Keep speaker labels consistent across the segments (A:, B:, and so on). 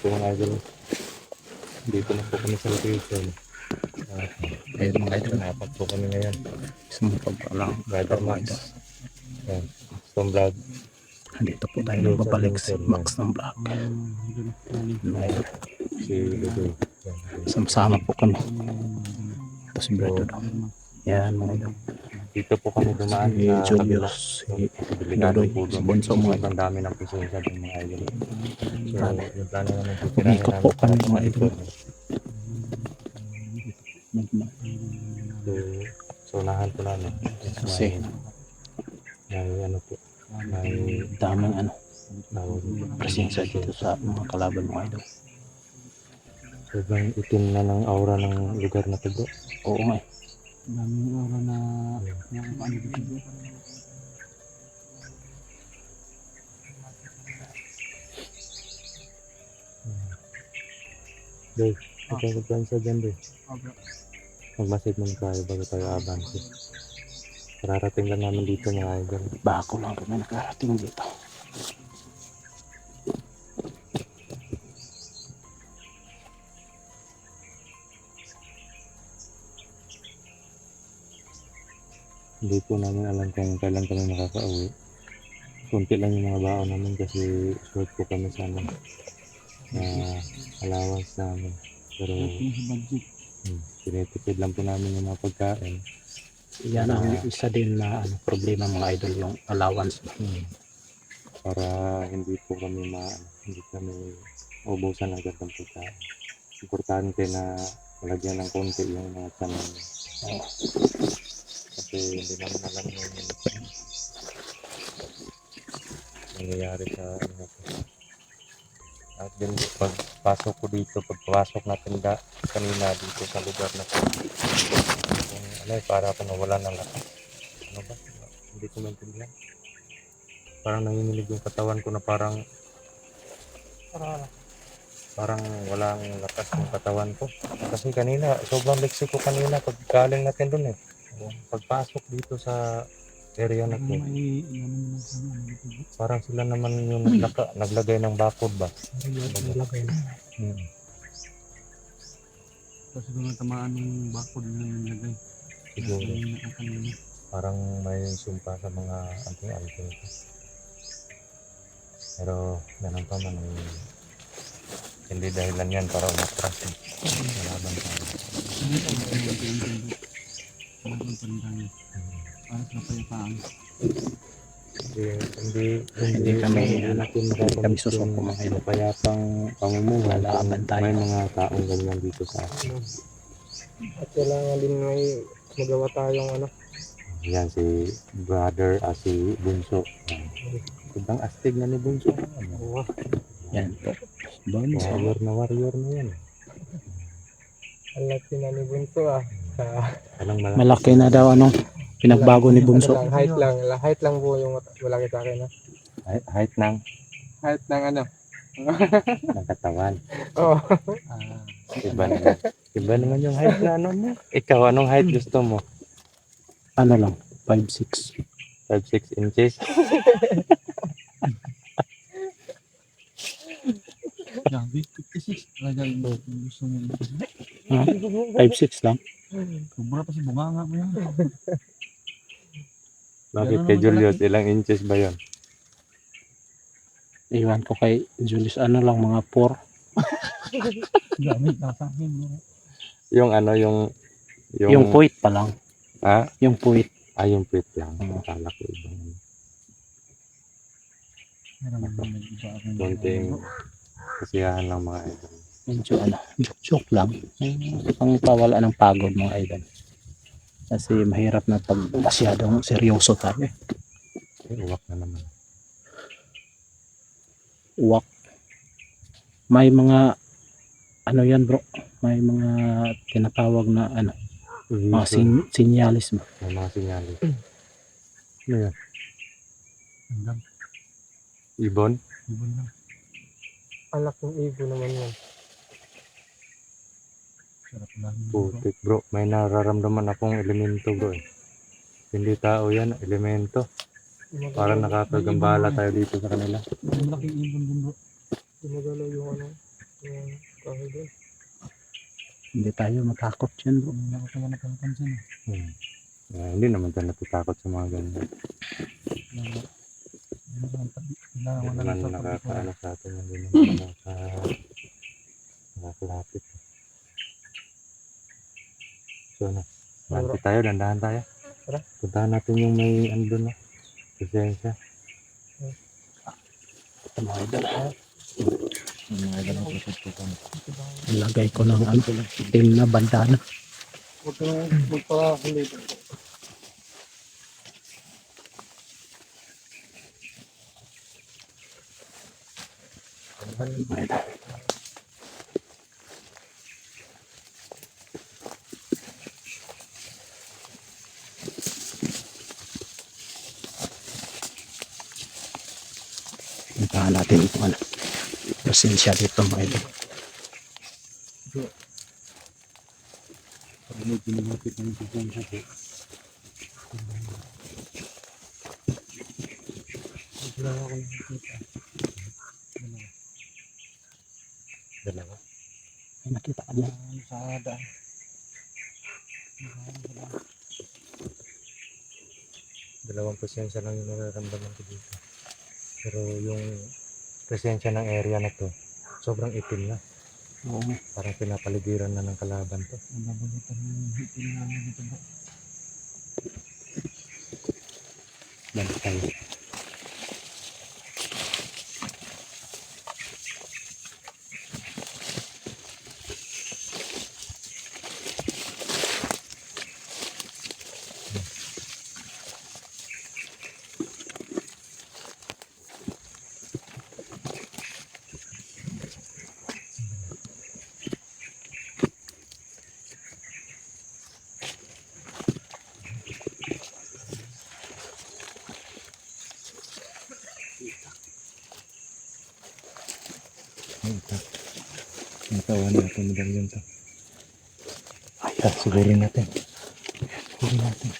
A: po mga idol. Dito na po kami sa location.
B: Ayun mga idol.
A: Apat po kami ngayon.
B: Sumpag pa lang.
A: Brother Max. Yan. Stone Vlog.
B: Dito po tayo nagbabalik si Max ng vlog.
A: Si Ludoy.
B: Sama-sama po kami. Ito si Brado daw. Yan mga idol.
A: Dito po kami dumaan
B: Si
A: sa kabila.
B: Julius, si
A: Delikado
B: Dodoy,
A: po
B: si
A: doon.
B: Bonso mga idol.
A: Ang dami ng presensya doon mga idol. So, yung plano namin
B: Umikot po kami mga idol.
A: So, unahan po namin.
B: Kasi
A: May ano po. May
B: daming ano,
A: tawag
B: presensya dito sa mga kalaban mga idol.
A: sobrang itim na ng aura ng lugar na to bro.
B: Oo nga eh.
C: Daming oras na ano dito.
A: Dave, ikaw magplansa dyan Dave.
C: Abra.
A: Magmasid mo tayo bago tayo abansi. Kararating lang namin dito mga idol.
B: Bako lang kami nakarating dito.
A: Hindi po namin alam kung kailan kami makaka-uwi. Kunti lang yung mga baon namin kasi short po kami sa ano, allowance namin. Pero
C: Sa budget.
A: tinitipid lang po namin yung mga pagkain.
B: Yan ang isa din na ano, problema mga idol, yung allowance.
A: Para hindi po kami hindi kami ubusan agad ng pagkain. Importante na malagyan ng konti yung mga tanan. Kasi hindi naman alam yung nangyayari sa ano po. At din pagpasok ko dito, pagpasok natin kanina dito sa lugar na to. Para ako nawala ng lakas. Ano ba? Hindi ko maintindihan. Parang nanginginig yung katawan ko na parang walang lakas yung katawan ko. Kasi kanina, sobrang leksi ko kanina pag galing natin dun eh. Pagpasok dito sa area na to,
C: May ano sa ano dito.
A: parang sila naman yung naglagay ng bakod ba?
C: Naglagay na. Tapos siguro tamaan ng bakod na nilagay.
A: Siguro.
C: Kanina.
A: Parang may sumpa sa mga anting-anting ko. Pero ganun pa man, hindi dahilan yan para umatras. Malaban tayo. Hindi
B: kami susuko mga idol.
A: Payapang pamumuhay.
B: Lalaban tayo.
A: May mga taong ganyan dito sa atin.
C: At kailangan din may magawa tayong ano.
A: Yan si brother, si Bunso. Ibang astig na ni Bunso.
B: Yan po. Bonso.
A: Warrior na yan.
C: Ang laki na ni Bunso ah.
A: Alang
B: Malaki na daw anong pinagbago ni Bunso.
C: Height lang po yung malaki sa akin.
A: height ng
C: Height ng ano?
A: katawan.
C: Oo.
A: Iba naman. Iba naman yung height na ano mo. Ikaw, anong height gusto mo?
B: Ano lang, 5'6".
A: 5'6 inches?
C: Grabe, 56. Talagang gusto mo.
B: 5'6" lang.
C: Kubra pa si bunganga mo yan.
A: Bakit kay Julius, ilang inches ba yun?
B: Iwan ko kay Julius, ano lang, mga 4.
C: Gamit na sa akin.
A: Yung ano,
B: Yung puwit pa lang.
A: Ha?
B: Yung puwit.
A: Yung puwit lang.
B: Oo.
A: Akala ko ibang
C: Meron naman nag-iba akong
A: konting kasiyahan lang mga idol.
B: Medyo ano, joke lang. Ang pawala ng pagod mga idol. Kasi mahirap na pag masyadong seryoso tayo.
A: Uwak na naman.
B: Uwak. May mga ano yan bro, may mga tinatawag na ano, mga sinyalis mo.
A: May mga sinyalis. Ano yan?
C: hanggang
A: Ibon?
C: ibon lang. Alak ng ibon naman yan. Sarap lang.
A: Putik bro, may nararamdaman akong elemento bro eh. Hindi tao yan, elemento. Parang nakakagambala tayo dito sa kanila.
C: Malaking ibon din bro. Gumagalaw yung ano, yung kahoy doon.
B: Hindi tayo matakot yan bro.
C: Hindi ako naman nakapansin eh.
A: Hindi naman tayo natatakot sa mga ganyan. Hindi naman nakakaano sa atin. Hindi naman nakakalapit. So, Nanti tayo, dandahan tayo.
C: Tara.
A: Puntahan natin yung may ano doon, no? Presensya.
B: Ito mga idol.
A: Mga ganun po sa
B: Ilagay ko ng itim na bandana.
C: Huwag ka nang magpakakulit.
B: Mga idol. Puntahan natin ito ano. Presensya dito mga idol.
A: Pag may pinamapit ng presensya po.
C: Wala ako nakikita.
A: Dalawa.
B: May nakita ka dyan.
C: Sa daan.
A: Dalawang presensya lang yung nararamdaman ko dito. Pero yung presensya ng area na to, sobrang itim na.
B: Oo.
A: Parang pinapaligiran na ng kalaban to.
C: Ang nabulutan ng hitin namin dito ba?
A: Bantay. Natawa natin medalyon to. Ay, sigurin natin. Sigurin natin.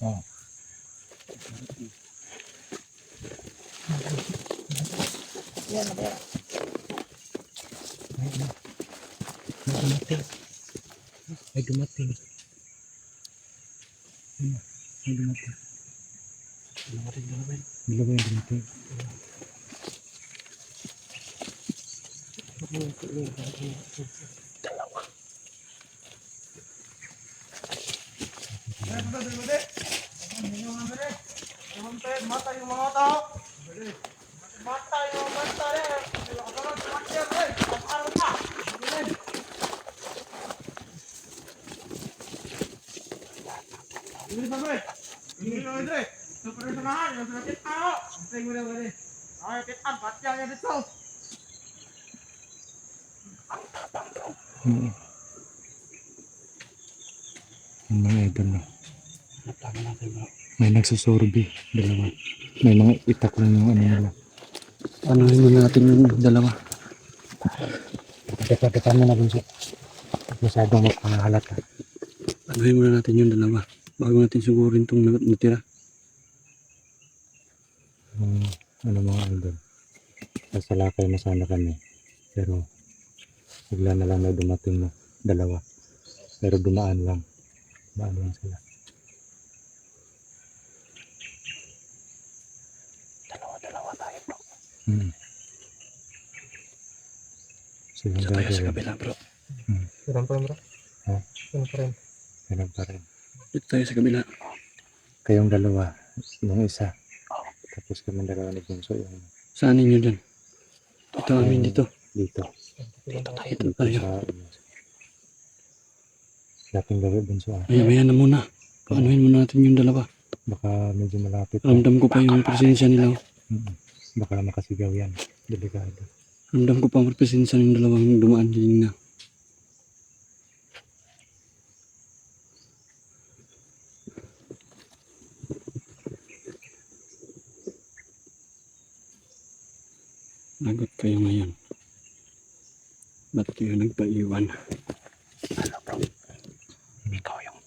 A: Oh. May dumating. May dumating. Dalawa yung dumating.
C: Mata yung mga tao. Mata yung mata rin. Ini sampai. Ini loh Andre. Super semangat, yang sudah kita. Sampai gue udah gini. Ayo kita bacanya dito.
A: Yung mga idol na. May nagsasorbi. Dalawa. May mga itak lang yung ano nila.
B: Anuhin mo natin yung dalawa.
A: Dekat-dekat na bunso. Masyadong magpangahalata.
B: Anuhin muna natin yung dalawa. Bago natin sigurin itong natira.
A: Ano mga idol. Nasa lakay na sana kami. Pero bigla na lang may dumating na dalawa. Pero dumaan lang. Dumaan lang sila.
B: Dalawa tayo bro.
A: So yung
B: Sa tayo sa
A: gagawin.
B: kabila bro.
C: Meron pa rin bro.
A: Ha?
C: Meron pa rin.
A: Meron pa rin.
B: Dito tayo sa kabila.
A: Kayong dalawa. Nung isa. Tapos kami dalawa ni Bunso. Yung
B: Saan ninyo dyan? Ito amin dito.
A: dito.
B: Dito tayo.
A: Dito
B: Dito tayo.
A: sa dating gawin Bunso.
B: Maya na muna. Paanuhin muna natin yung dalawa.
A: Baka medyo malapit.
B: Ramdam ko pa yung presensya nila.
A: Baka makasigaw yan. Delikado.
B: Ramdam ko pa ang presensya ng dalawang dumaan din na. Lagot kayo ngayon. Ba't kayo nagpaiwan? Ano bro? Ikaw yung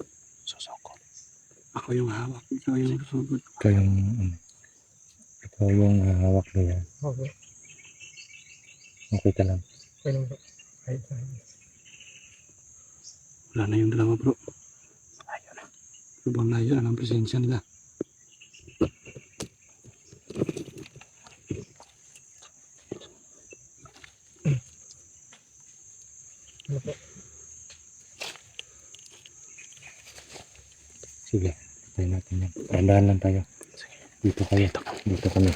B: susukot. Ako yung hawak. Ikaw yung susukot.
A: Ikaw yung hawak na yan.
C: Okay.
A: Okay ka lang.
C: Okay lang bro. Ayos na.
D: Wala na yung dalawa bro.
B: Ayun na.
D: Sobrang layo na ng presensya nila.
C: Ano po?
A: Sige, tayo natin yan. Dahan lang tayo. Dito kayo. Dito kami.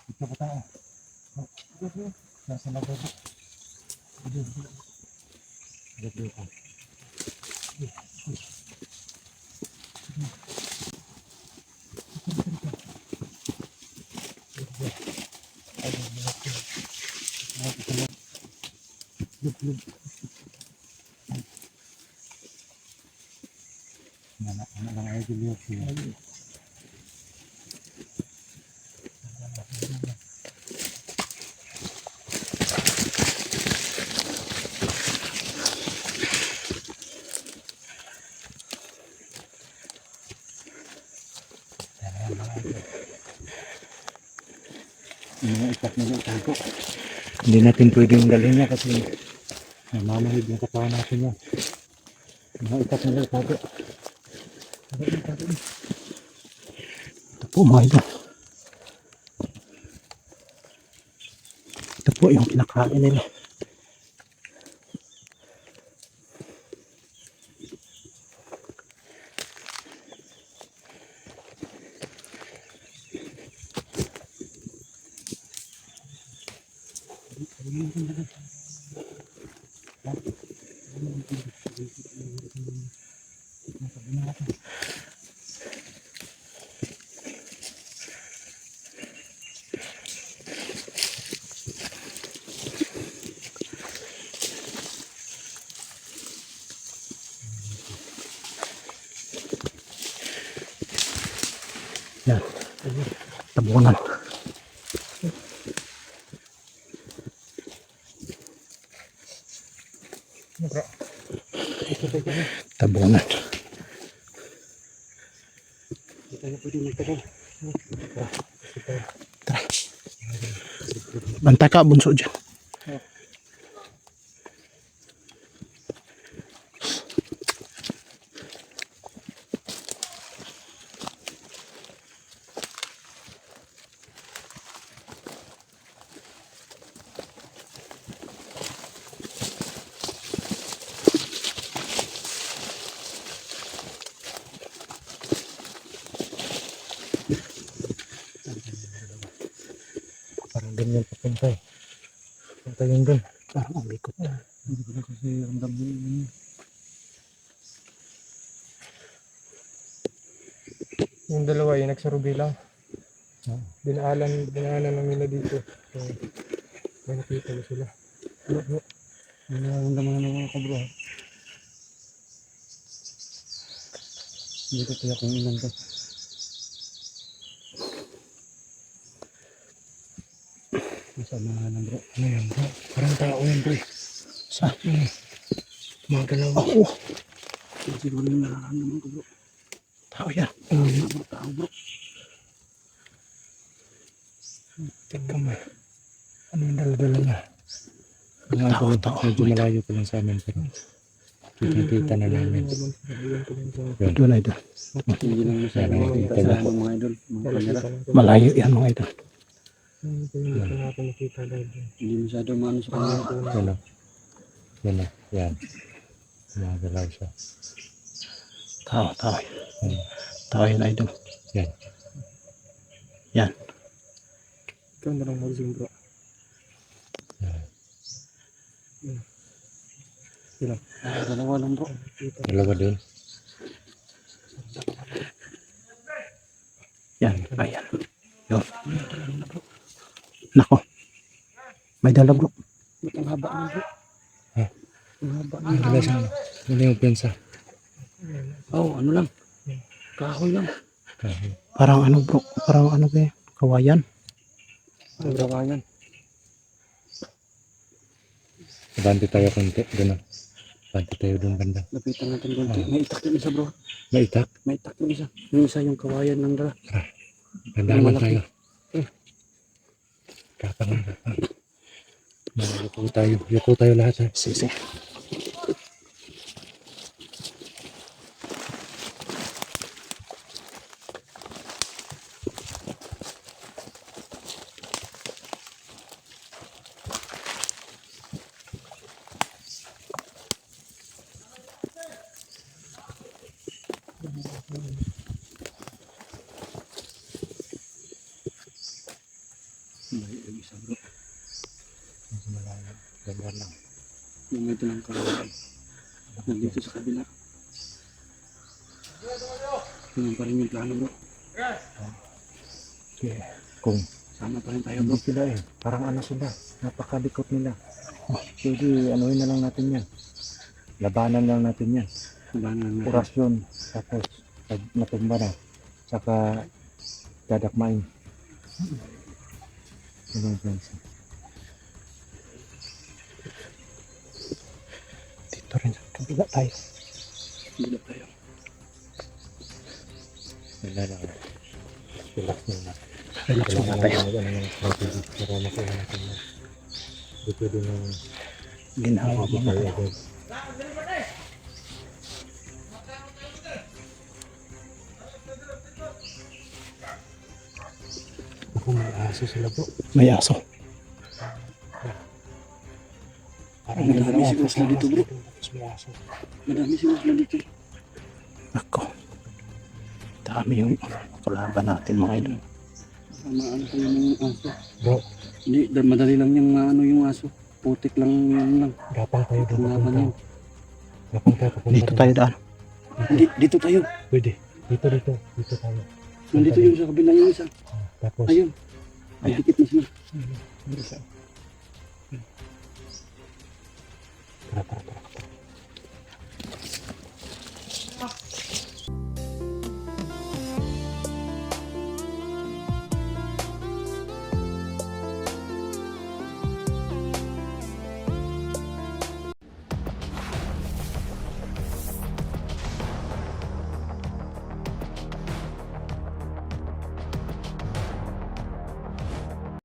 A: Dito pa tayo. Nasa labas. Dito. Anak lang ay dilihat siya. Mga itak na itago. Hindi natin pwedeng dalhin niya kasi mamahid yung katawan natin yan. Mga itak na itago.
B: Ito po mga idol. Ito po yung kinakain nila. Yan. Tabunan. Tabunan. Tara. Bantay ka, bunso dyan.
A: Parang ganyan papunta eh. Punta yun dun.
B: Parang ang likot.
D: Hindi ko na kasi ramdam yun.
C: Yung dalawa yung nagsarubi lang. Dinaanan namin na dito. So, may nakita na sila.
D: Nararamdaman na ng mga kabro. Hindi ko tiyak kung ilan to. Masama na lang bro.
A: Ano yan bro? Parang tao yan bro.
B: Saan?
A: Mga galaw.
B: Ako.
D: Siguro yung nararamdaman ko bro.
B: Tao yan.
D: Mga tao bro.
A: Tingnan mo. Ano yung dala-dala niya? Mga
B: Tao,
A: idol,
B: tao.
A: medyo malayo pa lang sa amin pero kita na namin. Yun.
B: Doon idol.
D: Hindi lang masyado
A: Yan,
D: makita
A: yan.
D: sa mga idol. Mga kamera.
B: Malayo yan mga idol.
D: Hindi masyado maano sa kamera.
A: Yan o. Yan o. Yan. Magalaw siya.
B: Tao, tao.
A: Yan.
B: Tao yan idol.
A: Yan.
B: Yan.
C: Ikaw na lang magising bro.
D: Dalawa lang bro.
A: Dalawa din.
B: Yan. Ayan. Yun. Nako. May dala bro.
D: Ba't ang haba na bro?
A: Ha?
D: Ang haba na.
A: Dala siya. Ano yung pensa?
D: Oh, ano lang. Kahoy lang.
B: Parang ano bro. Parang ano ba yan? Kawayan.
D: Ang gawayan.
A: Banti tayo konti. Doon o. Banti tayo doon banda.
D: Lapitan natin konti. May itak yung isa bro.
A: Maitak.
D: May itak yung isa. Yung isa yung kawayan ng dala.
A: Gandaan lang
D: Malaki.
A: tayo. Kapang. Yuko tayo. Yuko tayo lahat ha.
B: Sige.
D: May yung isa bro.
A: Gandaan lang.
D: Yung ito ng kawayan. Nandito sa kabila. Yun pa rin yung plano bro.
A: Okay. Kung
D: Sama pa rin tayo
A: hindi
D: bro.
A: sila parang ano sila. Napakalikot nila. Pwede anuhin na lang natin yan. Labanan lang natin yan.
D: Labanan natin.
A: Orasyon. Tapos pag natumba na. Saka dadakmain. Ano yung pensa?
B: Dito rin sa kabila tayo.
D: Bila tayo.
A: Wala lang. Relax muna.
B: Relax muna tayo.
A: Ano yung strategy para makuha natin yan. Hindi pwede nang
B: Ginawa mo na tayo.
A: agad. Ako may aso sila bro.
B: May aso.
A: Parang
D: Madami siguro sila dito, bro.
A: Tapos may aso.
D: Madami siguro sila dito.
B: Ako. Dami yung kalaban natin mga idol.
D: Maano kayo ng aso.
A: Bro,
D: Hindi, madali lang yung maano yung aso. Putik lang yun lang.
A: gapang tayo doon
D: Laban
A: papunta.
D: yun.
A: Gapang tayo papunta.
B: Dito tayo daan.
D: Hindi, dito tayo.
A: Pwede. Dito. Dito tayo.
D: Nandito yung sa kabila yung isa.
A: Tapos,
D: Ayun. Ay,
B: Ayan.
D: dikit na sila.
A: tara.